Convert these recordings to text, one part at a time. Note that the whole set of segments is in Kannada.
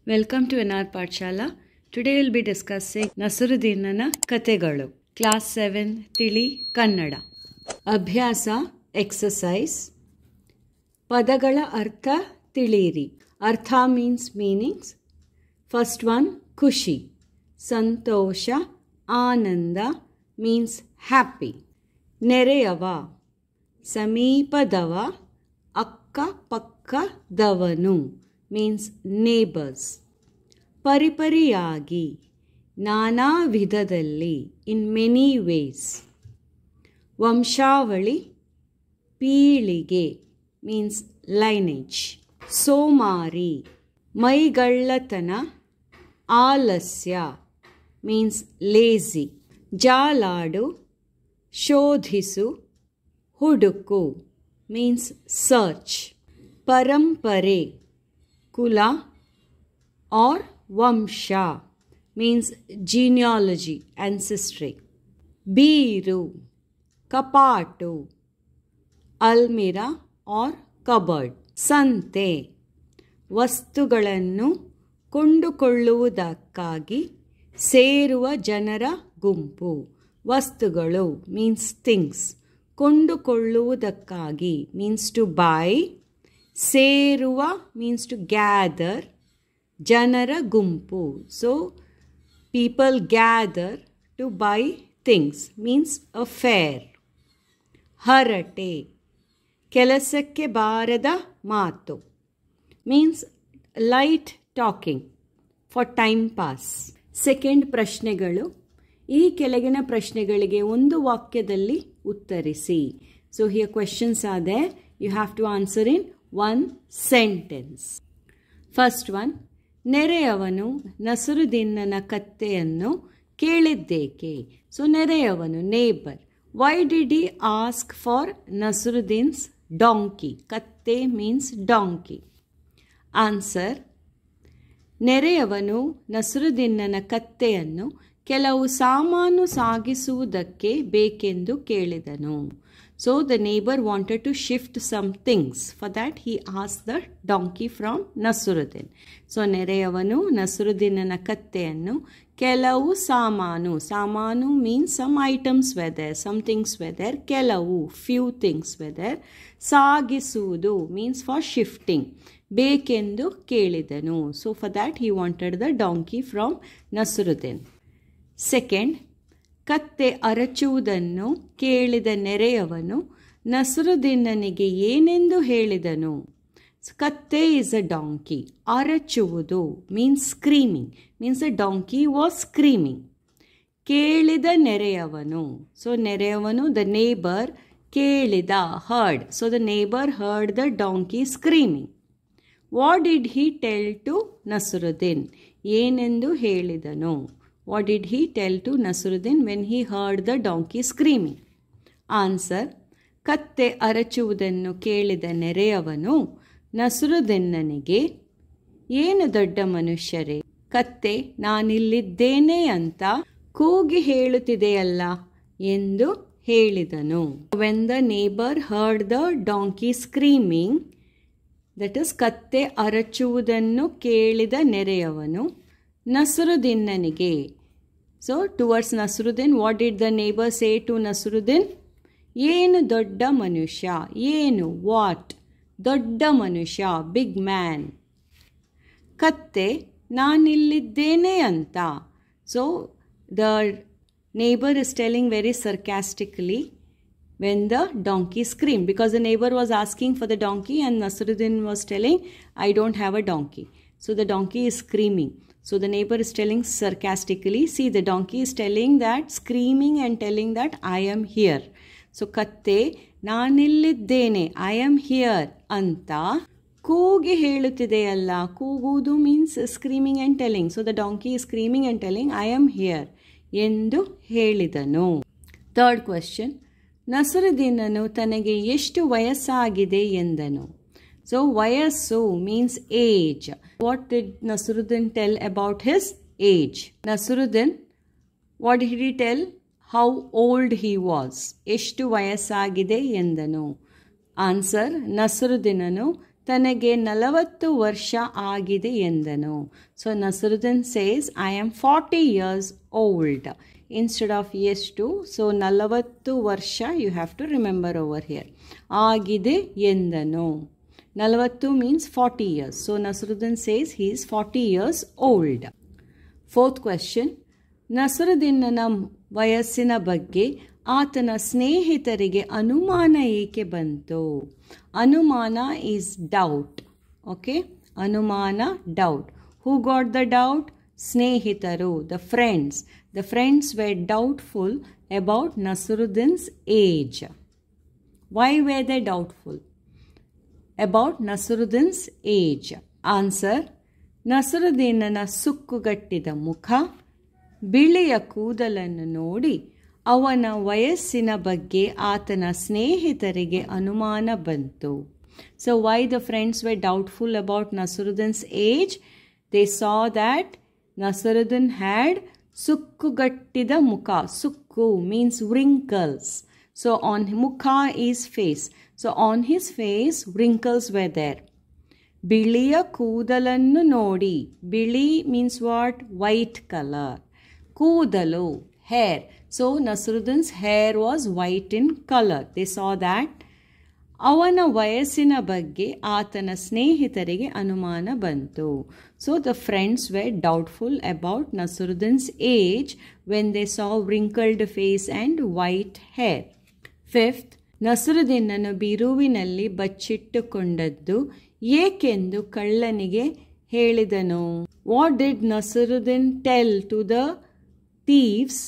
Welcome to NR Pathshala. Today we'll be discussing Nasruddinana Kategalu. Class 7 Tili Kannada. Abhyasa exercise. Padagala Artha Tiliri. Artha means meanings. First one, Kushi. Santosha, Ananda means happy. Nereyava. Sameepadava, Akka Pakka Davanu means neighbors. Paripariyagi, nana vidadalli, in many ways. Vamshavali, peelige means lineage. Somari, maigallatana, alasya means lazy. Jaladu, shodhisu, huduku means search. Parampare, Kula or Vamsha means genealogy, ancestry. Biru, Kapatu, Almira or cupboard. Sante, ವಸ್ತುಗಳನ್ನು ಕೊಂಡುಕೊಳ್ಳುವುದಕ್ಕಾಗಿ ಸೇರುವ ಜನರ ಗುಂಪು. ವಸ್ತುಗಳು means things. ಕೊಂಡುಕೊಳ್ಳುವುದಕ್ಕಾಗಿ means to buy. ಸೇರುವ means to gather. ಜನರ ಗುಂಪು, so people gather to buy things means a fair. ಹರಟೆ, ಕೆಲಸಕ್ಕೆ ಬಾರದ ಮಾತು means light talking for time pass. Second ಪ್ರಶ್ನೆಗಳು. ಈ ಕೆಳಗಿನ ಪ್ರಶ್ನೆಗಳಿಗೆ ಒಂದು ವಾಕ್ಯದಲ್ಲಿ ಉತ್ತರಿಸಿ. So here questions are there. You have to answer in one sentence. First one, ನೆರೆಯವನು ನಸರುದ್ದೀನನ ಕತ್ತೆಯನ್ನು ಕೇಳಿದ್ದೇಕೆ? ಸೊ ನೆರೆಯವನು, neighbour. Why did he ask for Nasruddin's donkey? ಕತ್ತೆ ಮೀನ್ಸ್ ಡಾಂಕಿ. ಆನ್ಸರ್, ನೆರೆಯವನು ನಸರುದ್ದೀನನ ಕತ್ತೆಯನ್ನು ಕೆಲವು ಸಾಮಾನು ಸಾಗಿಸುವುದಕ್ಕೆ ಬೇಕೆಂದು ಕೇಳಿದನು. So the neighbor wanted to shift some things. For that he asked the donkey from Nasruddin. So ನೆರೆಯವನು ನಸರುದ್ದೀನನ ಕತ್ತೆಯನ್ನು ಕೆಲವು ಸಾಮಾನು, ಸಾಮಾನು means some items were there, some things were there, ಕೆಲವು few things were there. ಸಾಗಿಸುವುದು means for shifting, ಬೇಕೆಂದು ಕೇಳಿದನು. So for that he wanted the donkey from Nasruddin. Second, ಕತ್ತೆ ಅರಚುವುದನ್ನು ಕೇಳಿದ ನೆರೆಯವನು ನಸರುದ್ದೀನನಿಗೆ ಏನೆಂದು ಹೇಳಿದನು? ಕತ್ತೆ ಇಸ್ ಅ ಡಾಂಕಿ. ಅರಚುವುದು means screaming, means a donkey was screaming. ಕೇಳಿದ ನೆರೆಯವನು, ಸೊ ನೆರೆಯವನು ದ ನೇಬರ್, ಕೇಳಿದ heard, so the neighbour heard the donkey screaming. What did he tell to Nasruddin? ಏನೆಂದು ಹೇಳಿದನು? What did he tell to Nasruddin when he heard the donkey screaming? Answer, ಕತ್ತೆ ಅರಚುವುದನ್ನು ಕೇಳಿದ ನೆರೆಯವನು ನಸರುದ್ದೀನನಿಗೆ, ಏನು ದೊಡ್ಡ ಮನುಷ್ಯರೇ, ಕತ್ತೆ ನಾನಿಲ್ಲಿದ್ದೇನೆ ಅಂತ ಕೂಗಿ ಹೇಳುತ್ತಿದೆಯಲ್ಲ ಎಂದು ಹೇಳಿದನು. When the neighbor heard the donkey screaming, that is ಕತ್ತೆ ಅರಚುವುದನ್ನು ಕೇಳಿದ ನೆರೆಯವನು ನಸರುದ್ದೀನನಿಗೆ. So towards Nasruddin, what did the neighbor say to Nasruddin? ಏನು ದೊಡ್ಡ ಮನುಷ್ಯ, ಏನು ವಾಟ್, ದೊಡ್ಡ ಮನುಷ್ಯ ಬಿಗ್ ಮ್ಯಾನ್. ಕತ್ತೆ ನಾನಿಲ್ಲಿದ್ದೇನೆ ಅಂತ. So the neighbor is telling very sarcastically when the donkey screamed, because the neighbor was asking for the donkey and Nasruddin was telling, I don't have a donkey. So the donkey is screaming. So the neighbor is telling sarcastically, see, the donkey is telling that, screaming and telling that I am here. So ಕತ್ತೆ ನಾನಿಲ್ಲಿದ್ದೇನೆ, I am here ಅಂತ ಕೂಗಿ ಹೇಳುತ್ತಿದೆಯಲ್ಲ. ಕೂಗುವುದು means screaming and telling. So the donkey is screaming and telling I am here ಎಂದು ಹೇಳಿದನು. ಥರ್ಡ್ ಕ್ವೆಶ್ಚನ್, ನಸರುದ್ದೀನನು ತನಗೆ ಎಷ್ಟು ವಯಸ್ಸಾಗಿದೆ ಎಂದನು? So ವಯಸ್ಸು means age. What did Nasruddin tell about his age? Nasruddin, what did he tell? How old he was. ಎಷ್ಟು ವಯಸ್ಸಾಗಿದೆ ಎಂದನು. ಆನ್ಸರ್, ನಸರುದ್ದೀನನು ತನಗೆ 40 ವರ್ಷ ಆಗಿದೆ ಎಂದನು. So Nasruddin says, I am 40 years old. Instead of yes to, so 40 ವರ್ಷ you have to remember over here. ಆಗಿದೆ ಎಂದನು. 40 means 40 years. So Nasruddin says he is 40 years old. Fourth question. ನಸರುದ್ದೀನನ ವಯಸ್ಸಿನ ಬಗ್ಗೆ ಆತನ ಸ್ನೇಹಿತರಿಗೆ ಅನುಮಾನ ಏಕೆ ಬಂತು? ಅನುಮಾನ ಈಸ್ ಡೌಟ್. ಓಕೆ, ಅನುಮಾನ doubt. Who got the doubt? ಸ್ನೇಹಿತರು, the friends. The friends were doubtful about Nasruddin's age. Why were they doubtful about Nasruddin's age? Answer, ನಸರುದ್ದೀನನ ಸುಕ್ಕುಗಟ್ಟಿದ ಮುಖ, ಬಿಳಿಯ ಕೂದಲನ್ನು ನೋಡಿ ಅವನ ವಯಸ್ಸಿನ ಬಗ್ಗೆ ಆತನ ಸ್ನೇಹಿತರಿಗೆ ಅನುಮಾನ ಬಂತು. So why the friends were doubtful about Nasruddin's age? They saw that Nasruddin had ಸುಕ್ಕುಗಟ್ಟಿದ ಮುಖ. ಸುಕ್ಕು means wrinkles. So on mukha is face. So on his face wrinkles were there. ಬಿಳಿಯ ಕೂದಲನ್ನು ನೋಡಿ. ಬಿಳಿ ಮೀನ್ಸ್ ವಾಟ್? White colour. ಕೂದಲು, hair. So Nasruddin's hair was white in color. They saw that. ಅವನ ವಯಸ್ಸಿನ ಬಗ್ಗೆ ಆತನ ಸ್ನೇಹಿತರಿಗೆ ಅನುಮಾನ ಬಂತು. So the friends were doubtful about Nasruddin's age when they saw wrinkled face and white hair. Fifth, ನಸರುದ್ದೀನನು ಬೀರುವಿನಲ್ಲಿ ಬಚ್ಚಿಟ್ಟುಕೊಂಡದ್ದು ಏಕೆಂದು ಕಳ್ಳನಿಗೆ ಹೇಳಿದನು? What did Nasruddin tell to the thieves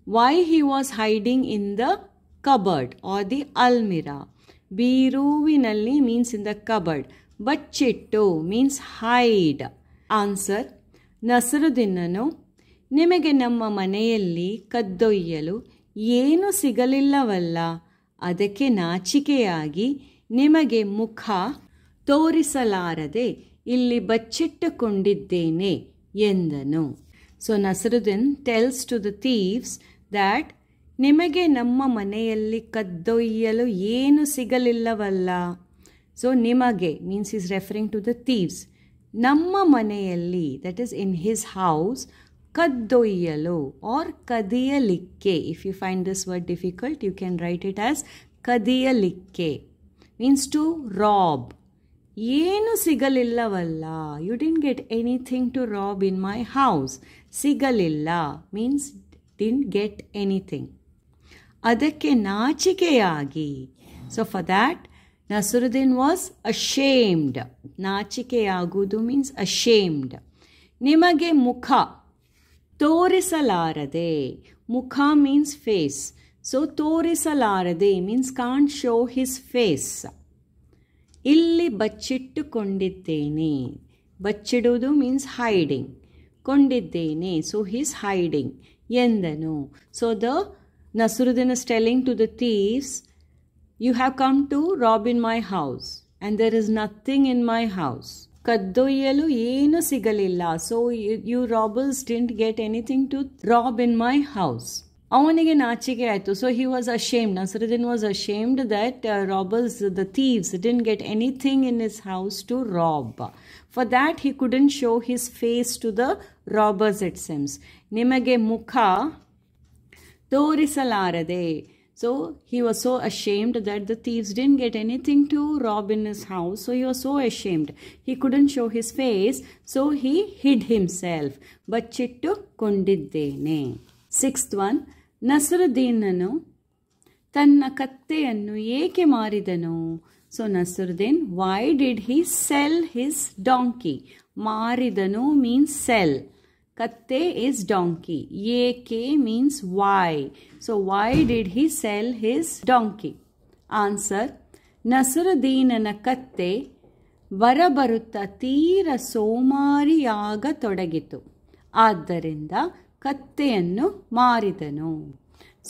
why he was hiding in the cupboard or the almirah? ಬೀರುವಿನಲ್ಲಿ means in the cupboard. ಬಚ್ಚಿಟ್ಟು means hide. Answer, ನಸರುದ್ದೀನನು ನಿಮಗೆ ನಮ್ಮ ಮನೆಯಲ್ಲಿ ಕದ್ದೊಯ್ಯಲು ಏನು ಸಿಗಲಿಲ್ಲವಲ್ಲ, ಅದಕ್ಕೆ ನಾಚಿಕೆಯಾಗಿ ನಿಮಗೆ ಮುಖ ತೋರಿಸಲಾರದೆ ಇಲ್ಲಿ ಬಚ್ಚಿಟ್ಟುಕೊಂಡಿದ್ದೇನೆ ಎಂದನು. So Nasruddin tells to the thieves that ನಿಮಗೆ ನಮ್ಮ ಮನೆಯಲ್ಲಿ ಕದ್ದೊಯ್ಯಲು ಏನು ಸಿಗಲಿಲ್ಲವಲ್ಲ. ಸೊ ನಿಮಗೆ means is referring to the thieves. ನಮ್ಮ ಮನೆಯಲ್ಲಿ, that is in his house, ಕದ್ದೊಯ್ಯಲು or ಕದಿಯಲಿಕ್ಕೆ. If you find this word difficult, you can write it as ಕದಿಯಲಿಕ್ಕೆ. Means to rob. ಏನು ಸಿಗಲಿಲ್ಲವಲ್ಲ. You didn't get anything to rob in my house. ಸಿಗಲಿಲ್ಲ means didn't get anything. ಅದಕ್ಕೆ ನಾಚಿಕೆಯಾಗಿ. So for that, Nasruddin was ashamed. ನಾಚಿಕೆಯಾಗುವುದು means ashamed. ನಿಮಗೆ ಮುಖ ತೋರಿಸಲಾರದೆ. ಮುಖ means face. So ತೋರಿಸಲಾರದೆ means can't show his face. ಇಲ್ಲಿ ಬಚ್ಚಿಟ್ಟುಕೊಂಡಿದ್ದೇನೆ. ಬಚ್ಚಿಡುವುದು means hiding. ಕೊಂಡಿದ್ದೇನೆ. So he is hiding. ಎಂದನು. So the Nasruddin is telling to the thieves, you have come to rob in my house and there is nothing in my house. ಕದ್ದೊಯ್ಯಲು ಏನು ಸಿಗಲಿಲ್ಲ. So you robbers didn't get anything to rob in my house. ಅವನಿಗೆ ನಾಚಿಕೆ ಆಯಿತು. So he was ashamed. Nasruddin was ashamed that robbers, the thieves, didn't get anything in his house to rob. For that he couldn't show his face to the robbers, it seems. ನಿಮಗೆ ಮುಖ ತೋರಿಸಲಾರದೆ. So he was so ashamed that the thieves didn't get anything to rob in his house. So he was so ashamed. He couldn't show his face. So he hid himself. ಬಚ್ಚಿಟ್ಟುಕೊಂಡಿದ್ದೇನೆ. Sixth one, ನಸರುದ್ದೀನನು ತನ್ನ ಕತ್ತೆಯನ್ನು ಏಕೆ ಮಾರಿದನು? So Nasruddin, why did he sell his donkey? ಮಾರಿದನು means sell. Katte is donkey. Yeke means why. So why did he sell his donkey? Answer, ನಸರುದ್ದೀನನ ಕತ್ತೆ ಬರಬರುತ್ತಾ ತೀರ ಸೋಮಾರಿಯಾಗತೊಡಗಿತು. ಆದ್ದರಿಂದ ಕತ್ತೆಯನ್ನು ಮಾರಿದನು.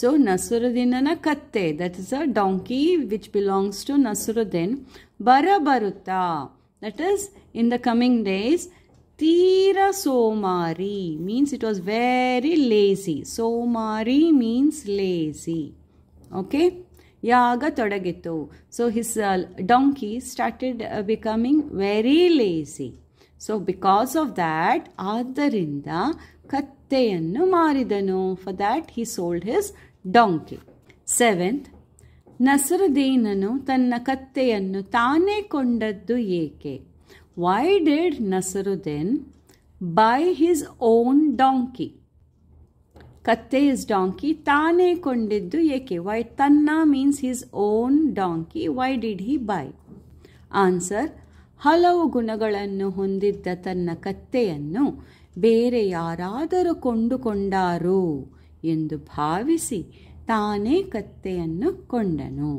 So ನಸರುದ್ದೀನನ ಕತ್ತೆ, that is a donkey which belongs to Nasruddin. ಬರಬರುತ್ತಾ, that is in the coming days. ತೀರ ಸೋಮಾರಿ means it was very lazy. ಸೋಮಾರಿ means lazy. Okay. ಯಾಗತೊಡಗಿತು. So his donkey started becoming very lazy. So because of that, ಆದ್ದರಿಂದ ಕತ್ತೆಯನ್ನು ಮಾರಿದನು. For that he sold his donkey. 7th, ನಸರುದ್ದೀನನು ತನ್ನ ಕತ್ತೆಯನ್ನು ತಾನೇ ಕೊಂಡದ್ದು ಏಕೆ? Why did Nasruddin buy his own donkey? ಕತ್ತೆ ಇಸ್ ಡಾಂಕಿ, ತಾನೇ ಕೊಂಡಿದ್ದು ಏಕೆ? ವೈ ತನ್ನ means his own donkey. Why did he buy? Answer, ಹಲವು ಗುಣಗಳನ್ನು ಹೊಂದಿದ್ದ ತನ್ನ ಕತ್ತೆಯನ್ನು ಬೇರೆ ಯಾರಾದರೂ ಕೊಂಡುಕೊಂಡಾರು ಎಂದು ಭಾವಿಸಿ ತಾನೇ ಕತ್ತೆಯನ್ನು ಕೊಂಡನು.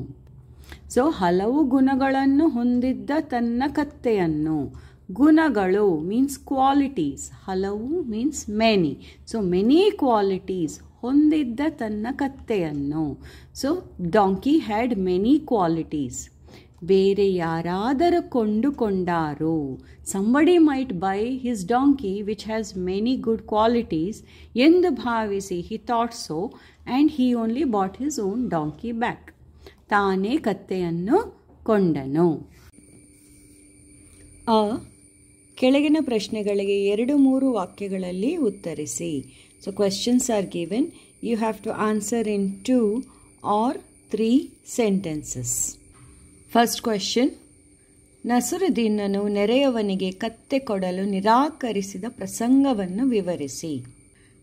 ಸೊ ಹಲವು ಗುಣಗಳನ್ನು ಹೊಂದಿದ್ದ ತನ್ನ ಕತ್ತೆಯನ್ನು, ಗುಣಗಳು ಮೀನ್ಸ್ ಕ್ವಾಲಿಟೀಸ್, ಹಲವು means many. So many qualities ಹೊಂದಿದ್ದ ತನ್ನ ಕತ್ತೆಯನ್ನು. So donkey had many qualities. ಬೇರೆ ಯಾರಾದರೂ ಕೊಂಡುಕೊಂಡಾರು. Somebody might buy his donkey which has many good qualities ಎಂದು ಭಾವಿಸಿ he thought so and he only bought his own donkey back. ತಾನೇ ಕತ್ತೆಯನ್ನು ಕೊಂಡನು. ಕೆಳಗಿನ ಪ್ರಶ್ನೆಗಳಿಗೆ 2-3 ವಾಕ್ಯಗಳಲ್ಲಿ ಉತ್ತರಿಸಿ. So questions are given. You have to answer in 2 or 3 sentences. First question, ನಸರುದ್ದೀನನು ನೆರೆಯವನಿಗೆ ಕತ್ತೆ ಕೊಡಲು ನಿರಾಕರಿಸಿದ ಪ್ರಸಂಗವನ್ನು ವಿವರಿಸಿ.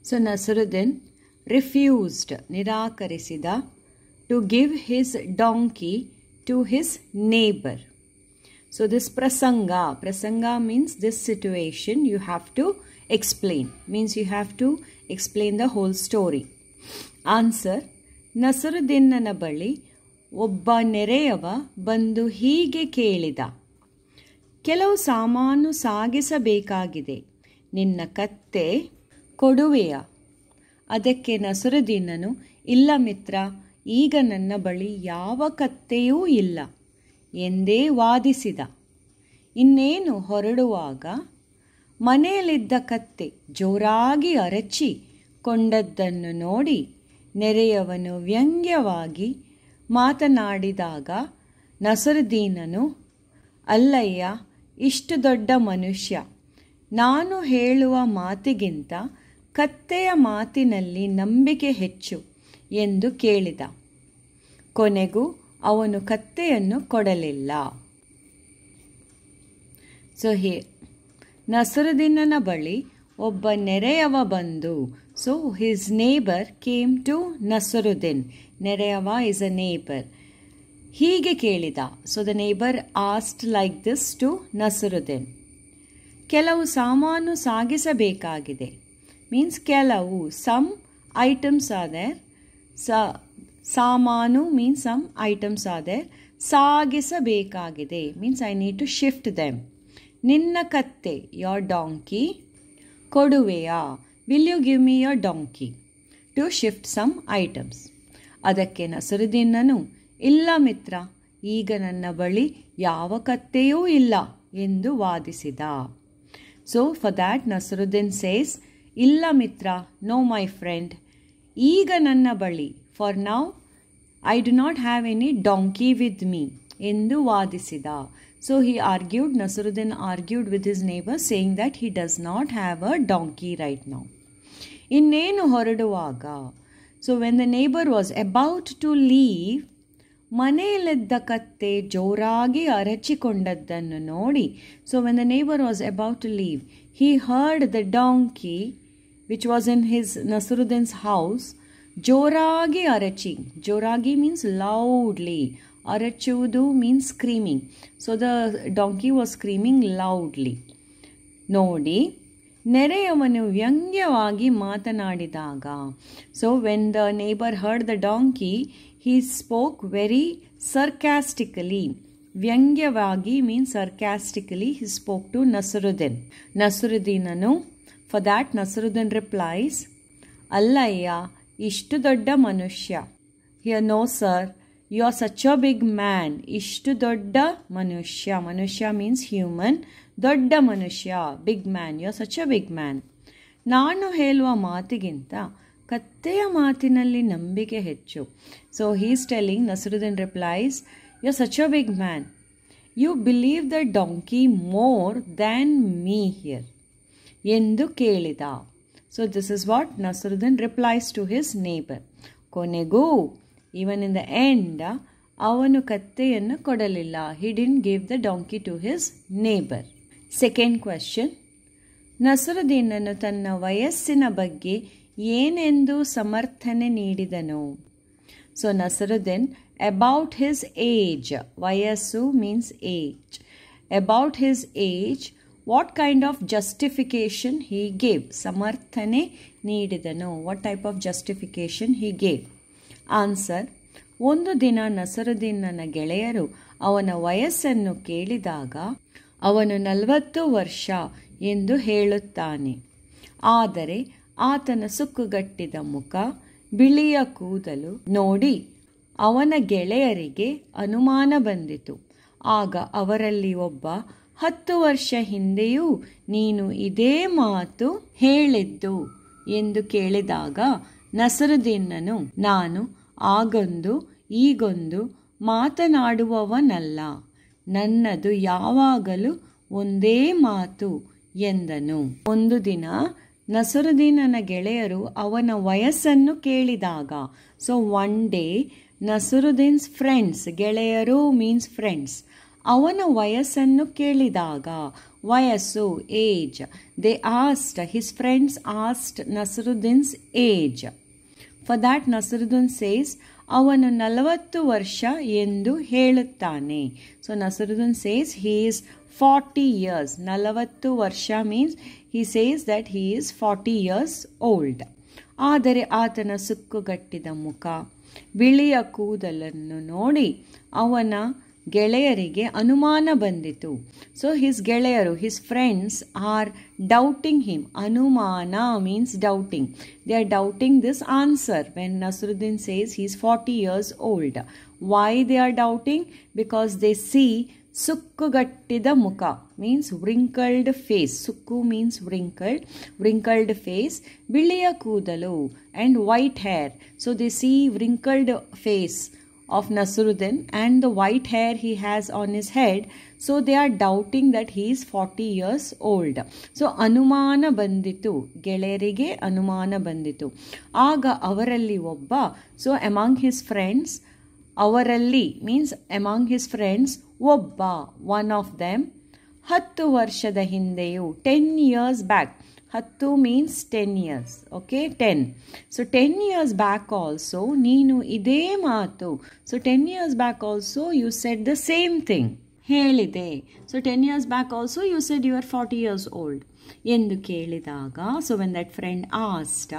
ಸೊ ನಸರುದ್ದೀನ್ ರಿಫ್ಯೂಸ್ಡ್, ನಿರಾಕರಿಸಿದ, to give his donkey to his neighbour. So this prasanga means this situation you have to explain, means you have to explain the whole story. Answer, ನಸರುದ್ದೀನನ ಬಳಿ ಒಬ್ಬ ನೆರೆಯವ ಬಂದು ಹೀಗೆ ಕೇಳಿದ, ಕೆಲವು ಸಾಮಾನು ಸಾಗಿಸಬೇಕಾಗಿದೆ, ನಿನ್ನ ಕತ್ತೆ ಕೊಡುವೆಯಾ? ಅದಕ್ಕೆ ನಸರುದ್ದೀನನು, ಇಲ್ಲ ಮಿತ್ರ, ಈಗ ನನ್ನ ಬಳಿ ಯಾವ ಕತ್ತೆಯೂ ಇಲ್ಲ ಎಂದೇ ವಾದಿಸಿದ. ಇನ್ನೇನು ಹೊರಡುವಾಗ ಮನೆಯಲ್ಲಿದ್ದ ಕತ್ತೆ ಜೋರಾಗಿ ಅರಚಿ ಕೊಂಡದ್ದನ್ನು ನೋಡಿ ನೆರೆಯವನು ವ್ಯಂಗ್ಯವಾಗಿ ಮಾತನಾಡಿದಾಗ ನಸರುದ್ದೀನನು, ಅಲ್ಲಯ್ಯ, ಇಷ್ಟು ದೊಡ್ಡ ಮನುಷ್ಯ, ನಾನು ಹೇಳುವ ಮಾತಿಗಿಂತ ಕತ್ತೆಯ ಮಾತಿನಲ್ಲಿ ನಂಬಿಕೆ ಹೆಚ್ಚು ಎಂದು ಕೇಳಿದ. ಕೊನೆಗೂ ಅವನು ಕತ್ತೆಯನ್ನು ಕೊಡಲಿಲ್ಲ. ಸೊ ನಸರುದ್ದೀನನ ಬಳಿ ಒಬ್ಬ ನೆರೆಯವ ಬಂದು, so his neighbour came to Nasruddin. ನೆರೆಯವ ಇಸ್ ಅ ನೇಬರ್. ಹೀಗೆ ಕೇಳಿದ. So the neighbour asked like this to Nasruddin. ಕೆಲವು ಸಾಮಾನು ಸಾಗಿಸಬೇಕಾಗಿದೆ ಮೀನ್ಸ್ ಕೆಲವು, ಸಮ್ ಐಟಮ್ಸ್ ಆರ್ ದೇರ್. ಸಾಮಾನು means some items are there. ಸಾಗಿಸಬೇಕಾಗಿದೆ means I need to shift them. ನಿನ್ನ ಕತ್ತೆ, ಯೋರ್ ಡಾಂಕಿ, ಕೊಡುವೆಯಾ? Will you give me your donkey to shift some items? ಅದಕ್ಕೆ ನಸರುದ್ದೀನನು, ಇಲ್ಲ ಮಿತ್ರ, ಈಗ ನನ್ನ ಬಳಿ ಯಾವ ಕತ್ತೆಯೂ ಇಲ್ಲ ಎಂದು ವಾದಿಸಿದ. So for that Nasruddin says, ಇಲ್ಲ ಮಿತ್ರ, ನೋ ಮೈ ಫ್ರೆಂಡ್, ಈಗ ನನ್ನ ಬಳಿ, for now I do not have any donkey with me ಎಂದು ವಾದಿಸಿದ. So he argued, Nasruddin argued with his neighbor saying that he does not have a donkey right now. ಇನ್ನೇನು ಹೊರಡುವಾಗ, so when the neighbour was about to leave, ಮನೆಯಲ್ಲಿದ್ದ ಕತ್ತೆ ಜೋರಾಗಿ ಅರಚಿಕೊಂಡದ್ದನ್ನು ನೋಡಿ, so when the neighbour was about to leave, he heard the donkey which was in his Nasruddin's house ಜೋರಾಗಿ ಅರಚಿ. ಜೋರಾಗಿ ಮೀನ್ಸ್ ಲೌಡ್ಲಿ. ಅರಚುವುದು means screaming. So the donkey was screaming loudly. ನೋಡಿ ನೆರೆಯವನು ವ್ಯಂಗ್ಯವಾಗಿ ಮಾತನಾಡಿದಾಗ, so when the neighbour heard the donkey, he spoke very sarcastically. ವ್ಯಂಗ್ಯವಾಗಿ means sarcastically he spoke to Nasruddin. ನಸರುದ್ದೀನನು, ಫಾರ್ ದ್ಯಾಟ್ ನಸರುದ್ದೀನ್ ರಿಪ್ಲೈಸ್, ಅಲ್ಲಯ್ಯ, ಇಷ್ಟು ದೊಡ್ಡ ಮನುಷ್ಯ. Here no sir, you are such a big man. ಇಷ್ಟು ದೊಡ್ಡ ಮನುಷ್ಯ. ಮನುಷ್ಯ ಮೀನ್ಸ್ ಹ್ಯೂಮನ್. ದೊಡ್ಡ ಮನುಷ್ಯ, big man. You are such a big man. ನಾನು ಹೇಳುವ ಮಾತಿಗಿಂತ ಕತ್ತೆಯ ಮಾತಿನಲ್ಲಿ ನಂಬಿಕೆ ಹೆಚ್ಚು. So he is telling, Nasruddin replies, you are such a big man, you believe the donkey more than me here ಎಂದು ಕೇಳಿದ. So this is what Nasruddin replies to his neighbour. ಕೊನೆಗೂ ಈವನ್ ಇನ್ ದ ಎಂಡ್ ಅವನು ಕತ್ತೆಯನ್ನು ಕೊಡಲಿಲ್ಲ. He didn't give the donkey to his neighbour. Second question, ನಸರುದ್ದೀನನು ತನ್ನ ವಯಸ್ಸಿನ ಬಗ್ಗೆ ಏನೆಂದು ಸಮರ್ಥನೆ ನೀಡಿದನು? So Nasruddin about his age, ವಯಸ್ಸು means age, about his age what kind of justification he gave, ಸಮರ್ಥನೆ ನೀಡಿದನು. What type of justification he gave? Answer, ಒಂದು ದಿನ ನಸರುದ್ದೀನನ ಗೆಳೆಯರು ಅವನ ವಯಸ್ಸನ್ನು ಕೇಳಿದಾಗ ಅವನು 40 ವರ್ಷ ಎಂದು ಹೇಳುತ್ತಾನೆ. ಆದರೆ ಆತನ ಸುಕ್ಕುಗಟ್ಟಿದ ಮುಖ, ಬಿಳಿಯ ಕೂದಲು ನೋಡಿ ಅವನ ಗೆಳೆಯರಿಗೆ ಅನುಮಾನ ಬಂದಿತು. ಆಗ ಅವರಲ್ಲಿ ಒಬ್ಬ, 10 ವರ್ಷ ಹಿಂದೆಯೂ ನೀನು ಇದೇ ಮಾತು ಹೇಳಿದ್ದು ಎಂದು ಕೇಳಿದಾಗ ನಸರುದ್ದೀನನು, ನಾನು ಆಗೊಂದು ಈಗೊಂದು ಮಾತನಾಡುವವನಲ್ಲ, ನನ್ನದು ಯಾವಾಗಲೂ ಒಂದೇ ಮಾತು ಎಂದನು. ಒಂದು ದಿನ ನಸರುದ್ದೀನನ ಗೆಳೆಯರು ಅವನ ವಯಸ್ಸನ್ನು ಕೇಳಿದಾಗ, so one day Nasruddin's friends, ಗೆಳೆಯರು ಮೀನ್ಸ್ ಫ್ರೆಂಡ್ಸ್, ಅವನ ವಯಸ್ಸನ್ನು ಕೇಳಿದಾಗ, ವಯಸ್ಸು age, they asked, his friends asked Nasruddin's age. For that Nasruddin says, ಅವನು 40 ವರ್ಷ ಎಂದು ಹೇಳುತ್ತಾನೆ. So Nasruddin says he is 40 years. 40 ವರ್ಷ means he says that he is 40 years old. ಆದರೆ ಆತನ ಸುಕ್ಕುಗಟ್ಟಿದ ಮುಖ, ಬಿಳಿಯ ಕೂದಲನ್ನು ನೋಡಿ ಅವನ ಗೆಳೆಯರಿಗೆ ಅನುಮಾನ ಬಂದಿತು. ಸೊ ಹಿಸ್ ಗೆಳೆಯರು, his friends are doubting him. ಅನುಮಾನ means doubting. They are doubting this answer when Nasruddin says he is 40 years old. Why they are doubting? Because they see ಸುಕ್ಕುಗಟ್ಟಿದ ಮುಖ ಮೀನ್ಸ್ wrinkled face. ಸುಕ್ಕು ಮೀನ್ಸ್ wrinkled face, ಬಿಳಿಯ ಕೂದಲು and white hair. So they see wrinkled face of Nasruddin and the white hair he has on his head. So they are doubting that he is 40 years old. So ಅನುಮಾನ ಬಂದಿತು, ಗೆಳೆಯರಿಗೆ ಅನುಮಾನ ಬಂದಿತು. ಆಗ ಅವರಲ್ಲಿ ಒಬ್ಬ, ಸೊ among his friends, ಅವರಲ್ಲಿ ಮೀನ್ಸ್ among his friends, ಒಬ್ಬ, one of them, 10 ವರ್ಷದ ಹಿಂದೆಯೂ, 10 years back. 10 means 10 years. Okay, 10. So 10 years back also, ನೀನು ಇದೇ ಮಾತು. So 10 years back also you said the same thing. ಹೇಳಿದೆ. So 10 years back also you said you are 40 years old. ಎಂದು ಕೇಳಿದಾಗ, so when that friend asked,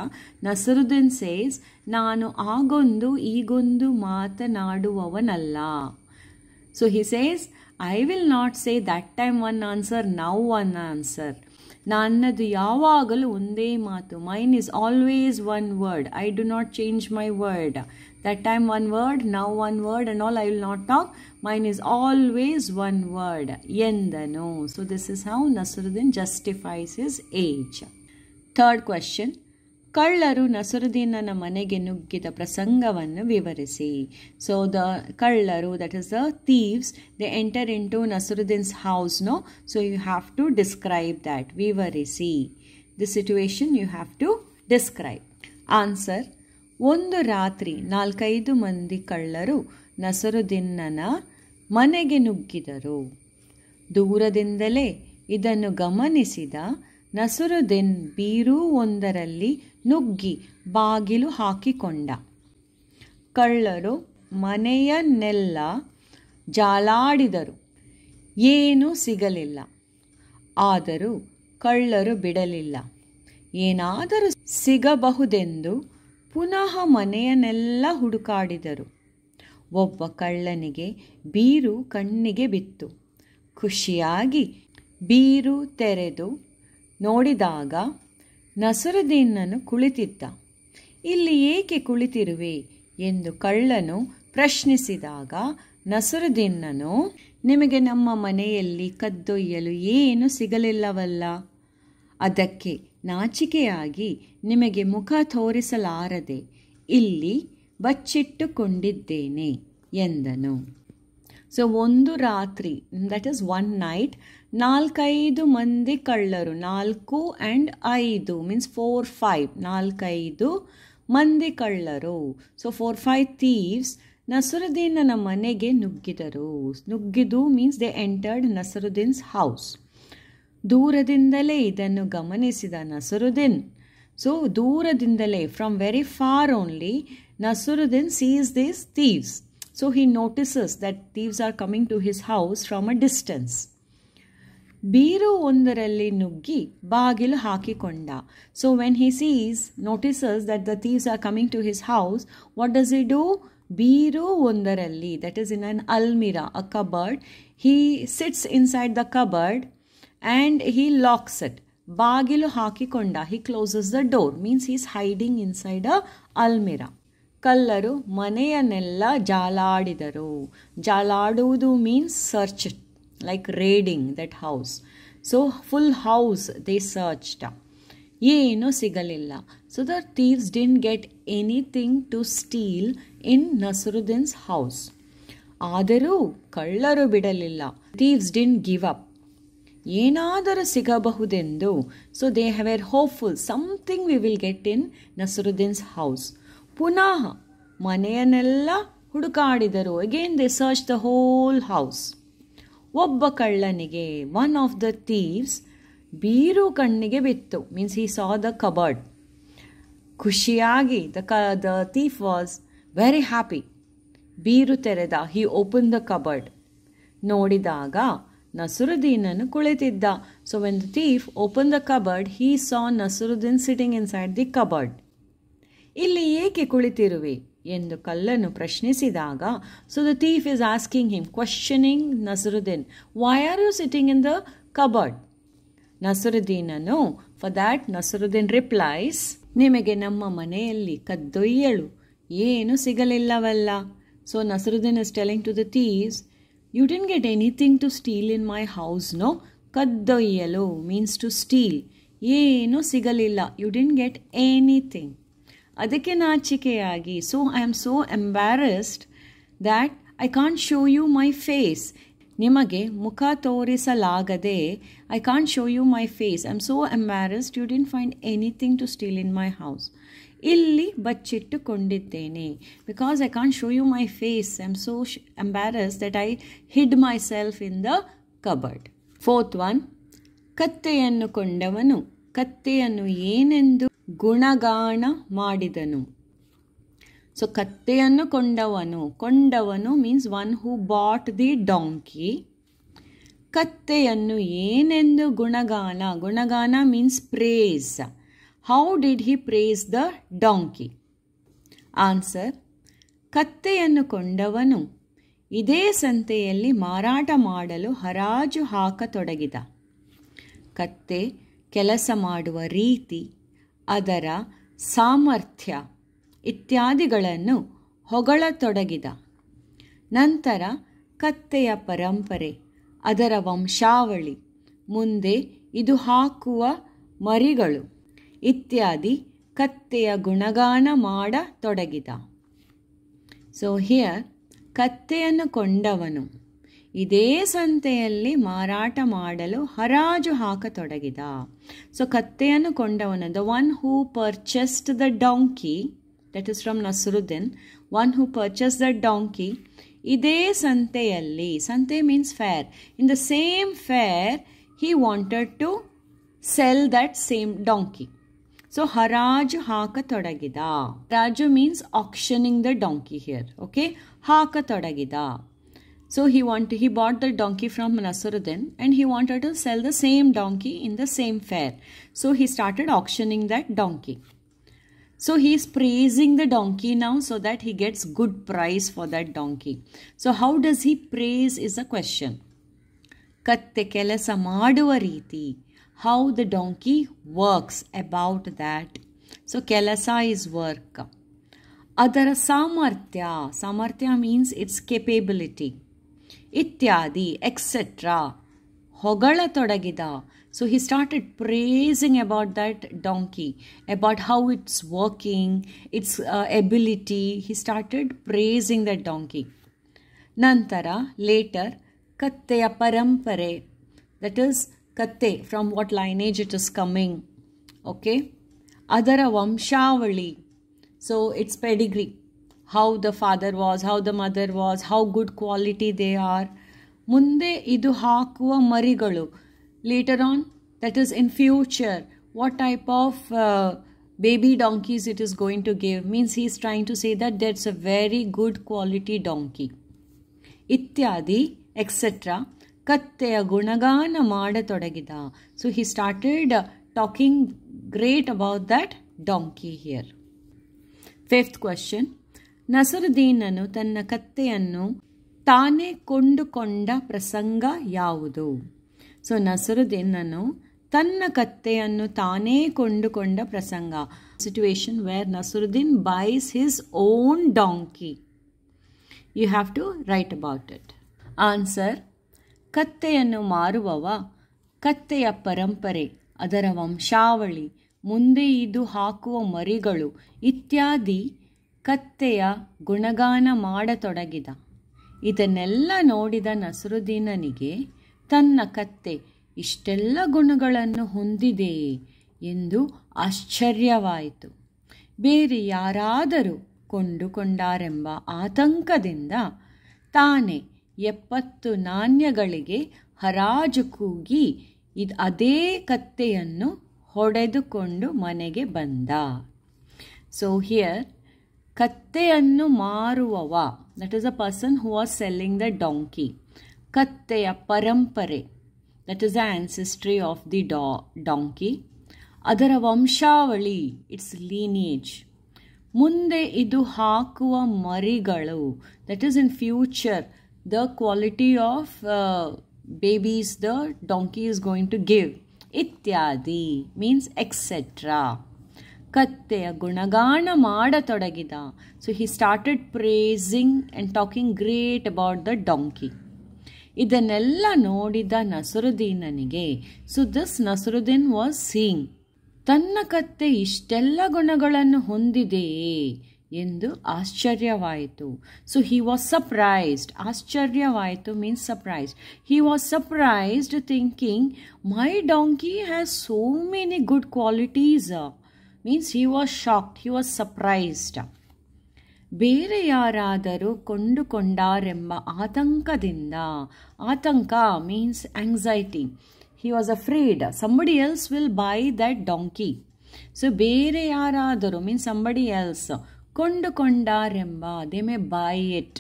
Nasruddin says, ನಾನು ಆಗೊಂದು ಈಗೊಂದು ಮಾತನಾಡುವವನಲ್ಲ. So he says, I will not say that time one answer, now one answer. ನನ್ನದು ಯಾವಾಗಲೂ ಒಂದೇ ಮಾತು. Mine is always one word. I do not change my word. That time one word, now one word and all I will not talk. Mine is always one word. ಎಂದನು. So this is how Nasruddin justifies his age. Third question. ಕಳ್ಳರು ನಸರುದ್ದೀನನ ಮನೆಗೆ ನುಗ್ಗಿದ ಪ್ರಸಂಗವನ್ನು ವಿವರಿಸಿ. ಸೊ ದ ಕಳ್ಳರು, that is the thieves, they enter into Nasruddin's house. No, so you have to describe that. ವಿವರಿಸಿ. The situation you have to describe. Answer, ಒಂದು ರಾತ್ರಿ 4-5 ಮಂದಿ ಕಳ್ಳರು ನಸರುದ್ದೀನನ ಮನೆಗೆ ನುಗ್ಗಿದರು. ದೂರದಿಂದಲೇ ಇದನ್ನು ಗಮನಿಸಿದ ನಸರುದ್ದೀನ್ ಬೀರು ಒಂದರಲ್ಲಿ ನುಗ್ಗಿ ಬಾಗಿಲು ಹಾಕಿಕೊಂಡ. ಕಳ್ಳರು ಮನೆಯನ್ನೆಲ್ಲ ಜಾಲಾಡಿದರು, ಏನೂ ಸಿಗಲಿಲ್ಲ. ಆದರೂ ಕಳ್ಳರು ಬಿಡಲಿಲ್ಲ. ಏನಾದರೂ ಸಿಗಬಹುದೆಂದು ಪುನಃ ಮನೆಯನ್ನೆಲ್ಲ ಹುಡುಕಾಡಿದರು. ಒಬ್ಬ ಕಳ್ಳನಿಗೆ ಬೀರು ಕಣ್ಣಿಗೆ ಬಿತ್ತು. ಖುಷಿಯಾಗಿ ಬೀರು ತೆರೆದು ನೋಡಿದಾಗ ನಸರುದ್ದೀನನು ಕುಳಿತಿದ್ದ. ಇಲ್ಲಿ ಏಕೆ ಕುಳಿತಿರುವೆ ಎಂದು ಕಳ್ಳನು ಪ್ರಶ್ನಿಸಿದಾಗ ನಸರುದ್ದೀನನು, ನಿಮಗೆ ನಮ್ಮ ಮನೆಯಲ್ಲಿ ಕದ್ದೊಯ್ಯಲು ಏನು ಸಿಗಲಿಲ್ಲವಲ್ಲ, ಅದಕ್ಕೆ ನಾಚಿಕೆಯಾಗಿ ನಿಮಗೆ ಮುಖ ತೋರಿಸಲಾರದೆ ಇಲ್ಲಿ ಬಚ್ಚಿಟ್ಟುಕೊಂಡಿದ್ದೇನೆ ಎಂದನು. ಸೊ ಒಂದು ರಾತ್ರಿ, ದಟ್ ಈಸ್ ಒನ್ ನೈಟ್, 4-5 ಮಂದಿ ಕಳ್ಳರು, 4 and 5 ಮೀನ್ಸ್ 4-5, 4-5 ಮಂದಿ ಕಳ್ಳರು. ಸೊ 4-5 ಥೀವ್ಸ್ ನಸರುದ್ದೀನನ ಮನೆಗೆ ನುಗ್ಗಿದರು. ನುಗ್ಗಿದು means they entered Nasruddin's house. ದೂರದಿಂದಲೇ ಇದನ್ನು ಗಮನಿಸಿದ ನಸರುದ್ದೀನ್, ಸೊ ದೂರದಿಂದಲೇ, from very far only, Nasruddin sees these thieves. So he notices that thieves are coming to his house from a distance. ಬೀರು ಒಂದರಲ್ಲಿ ನುಗ್ಗಿ ಬಾಗಿಲು ಹಾಕಿಕೊಂಡ. So when he notices that the thieves are coming to his house, what does he do? ಬೀರು ಒಂದರಲ್ಲಿ, that is in an almirah, a cupboard. He sits inside the cupboard and he locks it. ಬಾಗಿಲು ಹಾಕಿಕೊಂಡ, he closes the door, means he is hiding inside a almirah. ಕಳ್ಳರು ಮನೆಯನ್ನೆಲ್ಲ ಜಾಲಾಡಿದರು. ಜಾಲಾಡುವುದು means search, like raiding that house. So full house they searched. ಏನೂ ಸಿಗಲಿಲ್ಲ. So the thieves didn't get anything to steal in Nasruddin's house. ಆದರೂ ಕಳ್ಳರು ಬಿಡಲಿಲ್ಲ. Thieves didn't give up. ಏನಾದರೂ ಸಿಗಬಹುದೆಂದು. So they have hopeful, something we will get in Nasruddin's house. ಪುನಃ ಮನೆಯನ್ನೆಲ್ಲ ಹುಡುಕಾಡಿದರು. Again they search the whole house. ಒಬ್ಬ ಕಳ್ಳನಿಗೆ, ಒನ್ ಆಫ್ ದ ಥೀವ್ಸ್, ಬೀರು ಕಣ್ಣಿಗೆ ಬಿತ್ತು, means he saw the cupboard. ಖುಷಿಯಾಗಿ the thief was very happy. ಬೀರು ತೆರೆದ, ಹಿ ಓಪನ್ ದ ಕಬರ್ಡ್. ನೋಡಿದಾಗ ನಸರುದ್ದೀನನು ಕುಳಿತಿದ್ದ. So when the thief open the cupboard, he saw Nasruddin sitting inside the cupboard. ಇಲ್ಲಿ ಏಕೆ ಕುಳಿತಿರುವೆ ಎಂದು ಕಳ್ಳನು ಪ್ರಶ್ನಿಸಿದಾಗ, so the thief is asking him, questioning Nasruddin, why are you sitting in the cupboard? ನಸರುದ್ದೀನನು, ಫಾರ್ ದ್ಯಾಟ್ ನಸರುದ್ದೀನ್ ರಿಪ್ಲೈಸ್, ನಿಮಗೆ ನಮ್ಮ ಮನೆಯಲ್ಲಿ ಕದ್ದೊಯ್ಯಲು ಏನು ಸಿಗಲಿಲ್ಲವಲ್ಲ. So Nasruddin is telling to the thieves, you didn't get anything to steal in my house. No, ಕದ್ದೊಯ್ಯಲು ಮೀನ್ಸ್ ಟು ಸ್ಟೀಲ್. ಏನೂ ಸಿಗಲಿಲ್ಲ, ಯು ಡಿಡ್ಂಟ್ ಗೆಟ್ ಎನಿಥಿಂಗ್. ಅದಕ್ಕೆ ನಾಚಿಕೆಯಾಗಿ, so I am so embarrassed that I can't show you my face. ನಿಮಗೆ ಮುಖ ತೋರಿಸಲಾಗದೆ, I can't show you my face, I am so embarrassed, you didn't find anything to steal in my house. ಇಲ್ಲಿ ಬಚ್ಚಿಟ್ಟುಕೊಂಡಿದ್ದೇನೆ, because I can't show you my face, I am so ಎಂಬ್ಯಾರಸ್ಡ್ that I hid myself in the cupboard. 4th one, ಕತ್ತೆಯನ್ನು ಕೊಂಡವನು ಕತ್ತೆಯನ್ನು ಏನೆಂದು ಗುಣಗಾನ ಮಾಡಿದನು. ಸೊ ಕತ್ತೆಯನ್ನು ಕೊಂಡವನು means one who bought the donkey. ಕತ್ತೆಯನ್ನು ಏನೆಂದು ಗುಣಗಾನ means praise. How did he praise the donkey? Answer, ಕತ್ತೆಯನ್ನು ಕೊಂಡವನು ಇದೇ ಸಂತೆಯಲ್ಲಿ ಮಾರಾಟ ಮಾಡಲು ಹರಾಜು ಹಾಕತೊಡಗಿದ. ಕತ್ತೆ ಕೆಲಸ ಮಾಡುವ ರೀತಿ, ಅದರ ಸಾಮರ್ಥ್ಯ ಇತ್ಯಾದಿಗಳನ್ನು ಹೊಗಳತೊಡಗಿದ. ನಂತರ ಕತ್ತೆಯ ಪರಂಪರೆ, ಅದರ ವಂಶಾವಳಿ, ಮುಂದೆ ಇದು ಹಾಕುವ ಮರಿಗಳು ಇತ್ಯಾದಿ ಕತ್ತೆಯ ಗುಣಗಾನ ಮಾಡತೊಡಗಿದ. ಸೊ ಹಿಯರ್ ಕತ್ತೆಯನ್ನು ಕೊಂಡವನು ಇದೇ ಸಂತೆಯಲ್ಲಿ ಮಾರಾಟ ಮಾಡಲು ಹರಾಜು ಹಾಕತೊಡಗಿದ. ಸೊ ಕತ್ತೆಯನ್ನು ಕೊಂಡವನು, the one who purchased the donkey, that is from Nasruddin, one who purchase the donkey, ಇದೇ ಸಂತೆಯಲ್ಲಿ, ಸಂತೆ means fair, in the same fair he wanted to sell that same donkey. So haraju hakatodagida. Haraju means auctioning the donkey here. Okay, hakatodagida. So he bought the donkey from Nasiruddin and he wanted to sell the same donkey in the same fair. So he started auctioning that donkey. So he is praising the donkey now so that he gets good price for that donkey. So how does he praise is the question. Katte kelasa maduva reeti. How the donkey works, about that. So kelasa is work. Adara samarthya. Samarthya means its capability. Ityadi, etc. ಹೊಗಳತೊಡಗಿದ. So he started praising about that donkey, about how it's working, its ability. He started praising that donkey. ನಂತರ later ಕತ್ತೆಯ ಪರಂಪರೆ, that is ಕತ್ತೆ, from what lineage it is coming, okay, ಅದರ ವಂಶಾವಳಿ, so its pedigree, how the father was, how the mother was, how good quality they are. ಮುಂದೆ ಇದು ಹಾಕುವ ಮರಿಗಳು, later on, that is in future, what type of baby donkeys it is going to give, means he is trying to say that that's a very good quality donkey. ಇತ್ಯಾದಿ etc. ಕತ್ತೆಯ ಗುಣಗಾನ ಮಾಡತೊಡಗಿದ. So he started talking great about that donkey here. Fifth question. ನಸರುದ್ದೀನನು ತನ್ನ ಕತ್ತೆಯನ್ನು ತಾನೇ ಕೊಂಡುಕೊಂಡ ಪ್ರಸಂಗ ಯಾವುದು? ಸೊ ನಸರುದ್ದೀನನು ತನ್ನ ಕತ್ತೆಯನ್ನು ತಾನೇ ಕೊಂಡುಕೊಂಡ ಪ್ರಸಂಗ. Situation where Nasruddin buys his own donkey. You have to write about it. Answer: ಕತ್ತೆಯನ್ನು ಮಾರುವವ ಕತ್ತೆಯ ಪರಂಪರೆ, ಅದರ ವಂಶಾವಳಿ, ಮುಂದೆ ಇದು ಹಾಕುವ ಮರಿಗಳು ಇತ್ಯಾದಿ ಕತ್ತೆಯ ಗುಣಗಾನ ಮಾಡತೊಡಗಿದ. ಇದನ್ನೆಲ್ಲ ನೋಡಿದ ನಸರುದ್ದೀನನಿಗೆ ತನ್ನ ಕತ್ತೆ ಇಷ್ಟೆಲ್ಲ ಗುಣಗಳನ್ನು ಹೊಂದಿದೆಯೇ ಎಂದು ಆಶ್ಚರ್ಯವಾಯಿತು. ಬೇರೆ ಯಾರಾದರೂ ಕೊಂಡುಕೊಂಡಾರೆಂಬ ಆತಂಕದಿಂದ ತಾನೇ 70 ನಾಣ್ಯಗಳಿಗೆ ಹರಾಜು ಕೂಗಿ ಅದೇ ಕತ್ತೆಯನ್ನು ಹೊಡೆದುಕೊಂಡು ಮನೆಗೆ ಬಂದ. ಸೊ ಹಿಯರ್ ಕತ್ತೆಯನ್ನು ಮಾರುವವ, that is a person who was selling the donkey. ಕತ್ತೆಯ ಪರಂಪರೆ, that is the ancestry of the donkey. ಅದರ ವಂಶಾವಳಿ, its lineage. ಮುಂದೆ ಇದು ಹಾಕುವ ಮರಿಗಳು, that is in future, the quality of babies the donkey is going to give. ಇತ್ಯಾದಿ means etc. ಕತ್ತೆಯ ಗುಣಗಾನ ಮಾಡತೊಡಗಿದ. So he started praising and talking great about the donkey. ಇದನ್ನೆಲ್ಲ ನೋಡಿದ ನಸರುದ್ದೀನನಿಗೆ, so this Nasruddin was seeing, ತನ್ನ ಕತ್ತೆ ಇಷ್ಟೆಲ್ಲ ಗುಣಗಳನ್ನು ಹೊಂದಿದೆಯೇ ಎಂದು ಆಶ್ಚರ್ಯವಾಯಿತು. So he was surprised. ಆಶ್ಚರ್ಯವಾಯಿತು means surprised. He was surprised thinking my donkey has so many good qualities. Means he was shocked, he was surprised. ಬೇರೆ ಯಾರಾದರೂ ಕೊಂಡುಕೊಂಡಾರೆಂಬ ಆತಂಕದಿಂದ, ಆತಂಕ means anxiety, he was afraid somebody else will buy that donkey. So ಬೇರೆ ಯಾರಾದರೂ means somebody else, ಕೊಂಡುಕೊಂಡಾರೆಂಬ, they may buy it,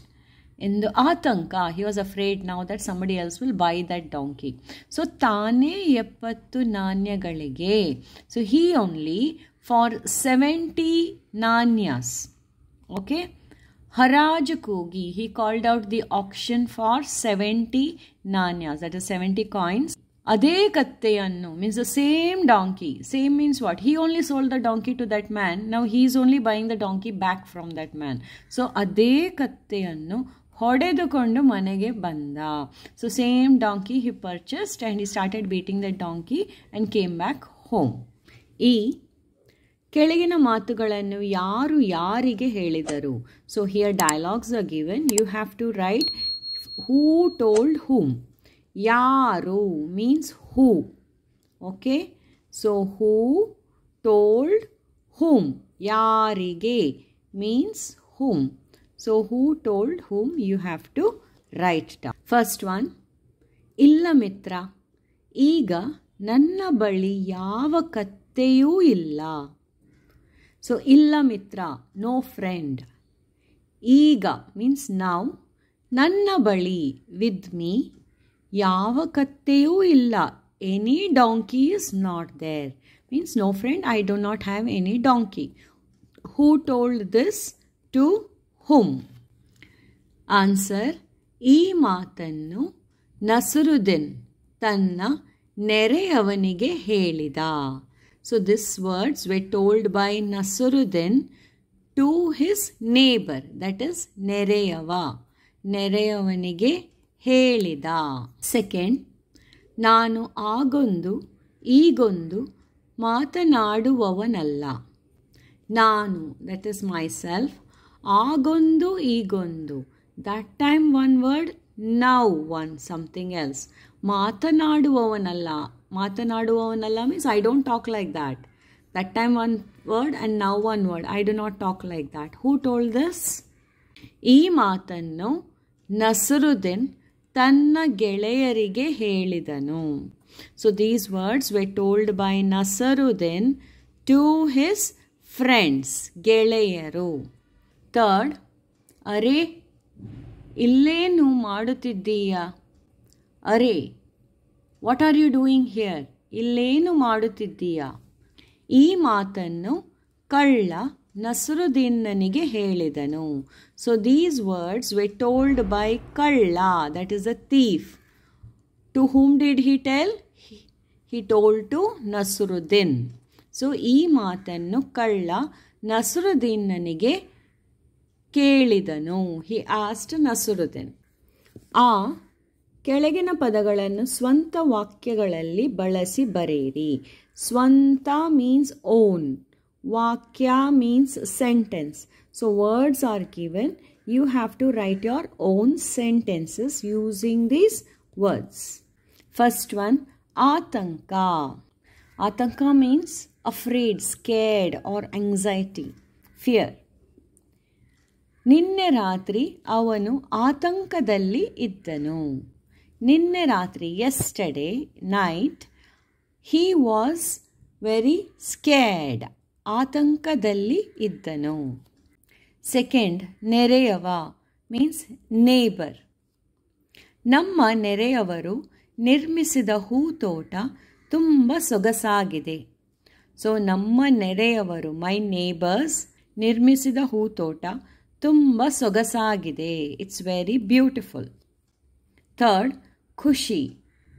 ಎಂದು ಆತಂಕ, he was afraid now that somebody else will buy that donkey. So ತಾನೇ 70 ನಾಣ್ಯಗಳಿಗೆ, so he only for 70 ನಾಣ್ಯಸ್, okay, ಹರಾಜು ಕೂಗಿ, he called out the auction for 70 ನಾಣ್ಯಸ್, that is 70 coins. ಅದೇ ಕತ್ತೆಯನ್ನು means the same donkey, same means what, he only sold the donkey to that man, now he is only buying the donkey back from that man. So ಅದೇ ಕತ್ತೆಯನ್ನು ಹೊಡೆದುಕೊಂಡು ಮನೆಗೆ ಬಂದ. So same donkey he purchased and he started beating that donkey and came back home. ಈ ಕೆಳಗಿನ ಮಾತುಗಳನ್ನು ಯಾರು ಯಾರಿಗೆ ಹೇಳಿದರು? So here dialogues are given. You have to write who told whom. ಯಾರು means who, okay. So who told whom, ಯಾರಿಗೆ means whom. So who told whom you have to write down. First one, ಇಲ್ಲ ಮಿತ್ರ, ಈಗ ನನ್ನ ಬಳಿ ಯಾವ ಕತ್ತೆಯೂ ಇಲ್ಲ. ಸೊ ಇಲ್ಲ ಮಿತ್ರ, ನೋ ಫ್ರೆಂಡ್. ಈಗ ಮೀನ್ಸ್ ನೌ, ನನ್ನ ಬಳಿ ವಿತ್ ಮೀ, ಯಾವ ಕತ್ತೆಯೂ ಇಲ್ಲ, any donkey is not there, means no friend, I do not have any donkey. Who told this to whom? Answer: ಈ ಮಾತನ್ನು ನಸರುದ್ದೀನ್ ತನ್ನ ನೆರೆಯವನಿಗೆ ಹೇಳಿದ. So these words were told by Nasruddin to his neighbor, that is ನೆರೆಯವ, ನೆರೆಯವನಿಗೆ ಹೇಳಿದ. ಸೆಕೆಂಡ್, ನಾನು ಆಗೊಂದು ಈಗೊಂದು ಮಾತನಾಡುವವನಲ್ಲ. ನಾನು, that is myself, ಆಗೊಂದು ಈಗೊಂದು, that time one word, now one something else. ಮಾತನಾಡುವವನಲ್ಲ means I don't talk like that. That time one word and now one word. I do not talk like that. Who told this? ಈ ಮಾತನ್ನು ನಸರುದ್ದೀನ್ ತನ್ನ ಗೆಳೆಯರಿಗೆ ಹೇಳಿದನು. So these words were told by Nasaruddin to his friends, ಗೆಳೆಯರು. Third, ಅರೆ ಇಲ್ಲೇನು ಮಾಡುತ್ತಿದ್ದೀಯಾ? ಅರೆ, what are you doing here? ಇಲ್ಲೇನು ಮಾಡುತ್ತಿದ್ದೀಯಾ? ಈ ಮಾತನ್ನು ಕಳ್ಳ ನಸರುದ್ದೀನನಿಗೆ ಹೇಳಿದನು. So these words were told by Kalla, that is a thief. To whom did he tell? He told to Nasruddin. So ಈ ಮಾತನ್ನು ಕಳ್ಳ ನಸರುದ್ದೀನನಿಗೆ ಕೇಳಿದನು. He asked Nasruddin. ಆ ಕೆಳಗಿನ ಪದಗಳನ್ನು ಸ್ವಂತ ವಾಕ್ಯಗಳಲ್ಲಿ ಬಳಸಿ ಬರೆಯಿರಿ. ಸ್ವಂತ means own. Vakya means sentence. So words are given. You have to write your own sentences using these words. First one, atanka. Atanka means afraid, scared or anxiety, fear. ನಿನ್ನೆ ರಾತ್ರಿ ಅವನು ಆತಂಕದಲ್ಲಿ ಇದ್ದನು. ನಿನ್ನೆ ರಾತ್ರಿ, yesterday night, he was very scared. ಆತಂಕದಲ್ಲಿ ಇದ್ದನು. ಸೆಕೆಂಡ್, ನೆರೆಯವ ಮೀನ್ಸ್ ನೇಬರ್. ನಮ್ಮ ನೆರೆಯವರು ನಿರ್ಮಿಸಿದ ಹೂತೋಟ ತುಂಬ ಸೊಗಸಾಗಿದೆ. ಸೊ ನಮ್ಮ ನೆರೆಯವರು, ಮೈ ನೇಬರ್ಸ್, ನಿರ್ಮಿಸಿದ ಹೂತೋಟ ತುಂಬ ಸೊಗಸಾಗಿದೆ. It's very beautiful. ಥರ್ಡ್, ಖುಷಿ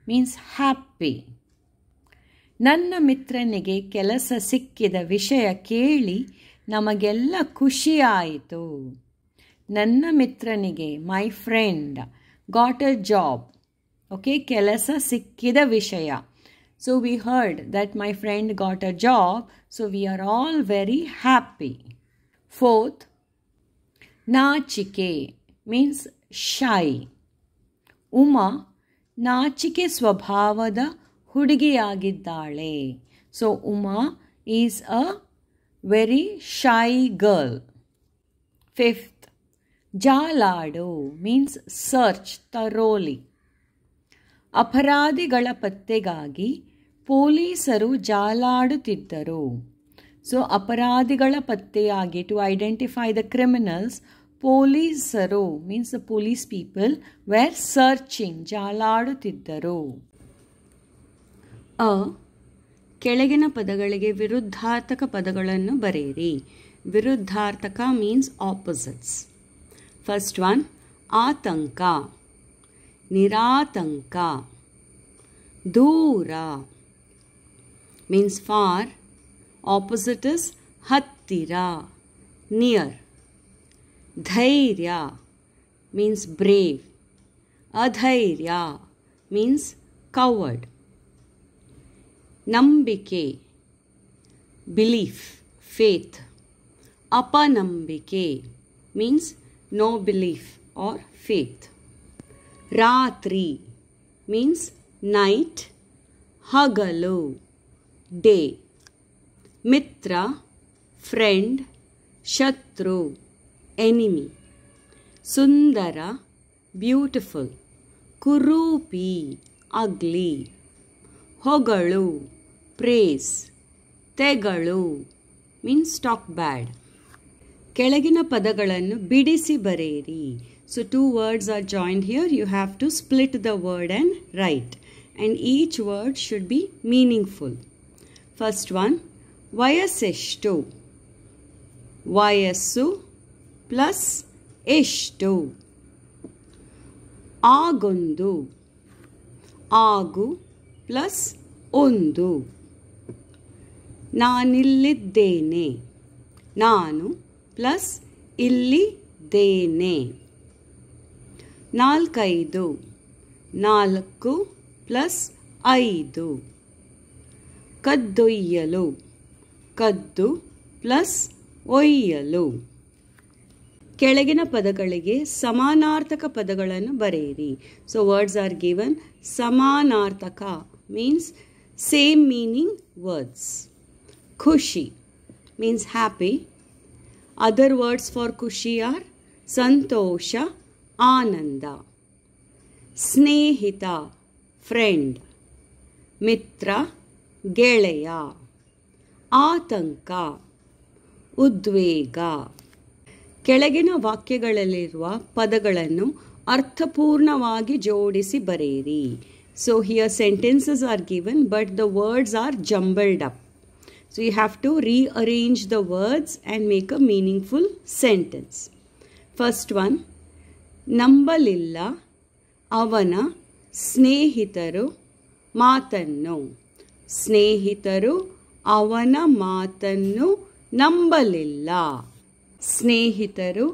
ಮೀನ್ಸ್ ಹ್ಯಾಪಿ. ನನ್ನ ಮಿತ್ರನಿಗೆ ಕೆಲಸ ಸಿಕ್ಕಿದ ವಿಷಯ ಕೇಳಿ ನಮಗೆಲ್ಲ ಖುಷಿಯಾಯಿತು. ನನ್ನ ಮಿತ್ರನಿಗೆ, my friend, got a job. Okay, ಕೆಲಸ ಸಿಕ್ಕಿದ ವಿಷಯ. So we heard that my friend got a job. So we are all very happy. Fourth, ನಾಚಿಕೆ ಮೀನ್ಸ್ ಶೈ. ಉಮಾ ನಾಚಿಕೆ ಸ್ವಭಾವದ ಹುಡುಗಿಯಾಗಿದ್ದಾಳೆ. So Uma is a very shy girl. Fifth, ಜಾಲಾಡು ಮೀನ್ಸ್ ಸರ್ಚ್ ಥರೋಲಿ. ಅಪರಾಧಿಗಳ ಪತ್ತೆಗಾಗಿ ಪೊಲೀಸರು ಜಾಲಾಡುತ್ತಿದ್ದರು. ಸೊ ಅಪರಾಧಿಗಳ ಪತ್ತೆಯಾಗಿ, ಟು ಐಡೆಂಟಿಫೈ ದ ಕ್ರಿಮಿನಲ್ಸ್, ಪೊಲೀಸರು means the police people were searching, ಜಾಲಾಡುತ್ತಿದ್ದರು. ಕೆಳಗಿನ ಪದಗಳಿಗೆ ವಿರುದ್ಧಾರ್ಥಕ ಪದಗಳನ್ನು ಬರೆಯಿರಿ. ವಿರುದ್ಧಾರ್ಥಕ ಮೀನ್ಸ್ ಆಪೋಸಿಟ್ಸ್. ಫಸ್ಟ್ ಒನ್, ಆತಂಕ, ನಿರಾತಂಕ. ದೂರ ಮೀನ್ಸ್ ಫಾರ್. ಆಪೋಸಿಟ್ ಇಸ್ ಹತ್ತಿರ, ನಿಯರ್. ಧೈರ್ಯ means brave. Adhairya means coward. Nambike, belief, faith. Apanambike means no belief or faith. Ratri means night. Hagalu, day. Mitra, friend. Shatru, enemy. Sundara, beautiful. Kurupi, ugly. Hogalu, praise. Tegalu means talk bad. ಕೆಳಗಿನ ಪದಗಳನ್ನು ಬಿಡಿಸಿ ಬರೆಯಿರಿ. So two words are joined here. You have to split the word and write. And each word should be meaningful. First one, ವಯಸ್ಸೆಷ್ಟು. ವಯಸ್ಸು ಪ್ಲಸ್ ಎಷ್ಟು. ಆಗೊಂದು. ಆಗು ಪ್ಲಸ್ ಒಂದು. ನಾನಿಲ್ಲಿದ್ದೇನೆ. ನಾನು ಪ್ಲಸ್ ಇಲ್ಲಿದ್ದೇನೆ. ನಾಲ್ಕೈದು. ನಾಲ್ಕು ಪ್ಲಸ್ 5. ಕದ್ದೊಯ್ಯಲು, ಕದ್ದು ಪ್ಲಸ್ ಒಯ್ಯಲು. ಕೆಳಗಿನ ಪದಗಳಿಗೆ ಸಮಾನಾರ್ಥಕ ಪದಗಳನ್ನು ಬರೆಯಿರಿ. So words are given. ಸಮಾನಾರ್ಥಕ means same meaning words. ಖುಷಿ means happy. Other words for ಖುಷಿ are ಸಂತೋಷ, ಆನಂದ. ಸ್ನೇಹಿತ friend, ಮಿತ್ರ ಗೆಳೆಯ. ಆತಂಕ ಉದ್ವೇಗ. ಕೆಳಗಿನ ವಾಕ್ಯಗಳಲ್ಲಿರುವ ಪದಗಳನ್ನು ಅರ್ಥಪೂರ್ಣವಾಗಿ ಜೋಡಿಸಿ ಬರೆಯಿರಿ. So here sentences are given but the words are jumbled up. So you have to rearrange the words and make a meaningful sentence. First one, ನಂಬಲಿಲ್ಲ ಅವನ ಸ್ನೇಹಿತರು ಮಾತನ್ನು. ಸ್ನೇಹಿತರು ಅವನ ಮಾತನ್ನು ನಂಬಲಿಲ್ಲ. ಸ್ನೇಹಿತರು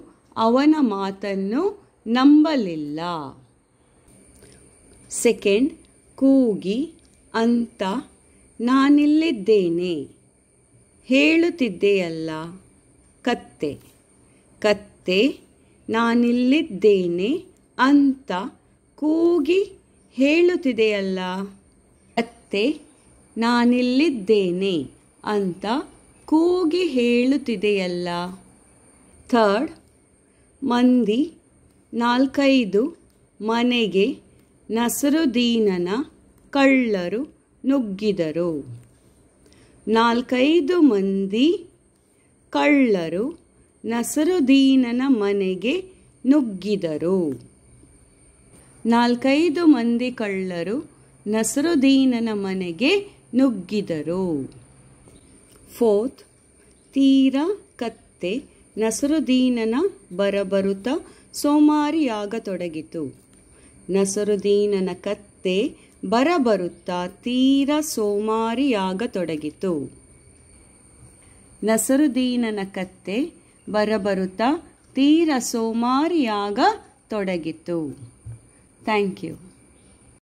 ಅವನ ಮಾತನ್ನು ನಂಬಲಿಲ್ಲ. ಸೆಕೆಂಡ್, ಕೂಗಿ ಅಂತ ನಾನಿಲ್ಲಿದ್ದೇನೆ ಹೇಳುತ್ತಿದ್ದೆಯಲ್ಲ. ಕತ್ತೆ. ಕತ್ತೆ ನಾನಿಲ್ಲಿದ್ದೇನೆ ಅಂತ ಕೂಗಿ ಹೇಳುತ್ತಿದೆಯಲ್ಲ. ಕತ್ತೆ ನಾನಿಲ್ಲಿದ್ದೇನೆ ಅಂತ ಕೂಗಿ ಹೇಳುತ್ತಿದೆಯಲ್ಲ. ಥರ್ಡ್, ಮಂದಿ 4-5 ಮನೆಗೆ ನಸರುದ್ದೀನನ ಕಳ್ಳರು ನುಗ್ಗಿದರು. 4-5 ಮಂದಿ ಕಳ್ಳರು ನಸರುದ್ದೀನನ ಮನೆಗೆ ನುಗ್ಗಿದರು. 4-5 ಮಂದಿ ಕಳ್ಳರು ನಸರುದ್ದೀನನ ಮನೆಗೆ ನುಗ್ಗಿದರು. ಫೋರ್ತ್, ತೀರಾ ಕತ್ತೆ ನಸರುದ್ದೀನನ ಬರಬರುತ್ತ ಸೋಮಾರಿಯಾಗತೊಡಗಿತು. ನಸರುದ್ದೀನನ ಕತ್ತೆ ಬರಬರುತ್ತಾ ತೀರ ಸೋಮಾರಿಯಾಗತೊಡಗಿತು. ನಸರುದ್ದೀನನ ಕತ್ತೆ ಬರಬರುತ್ತಾ ತೀರ ಸೋಮಾರಿಯಾಗತೊಡಗಿತು. Thank you.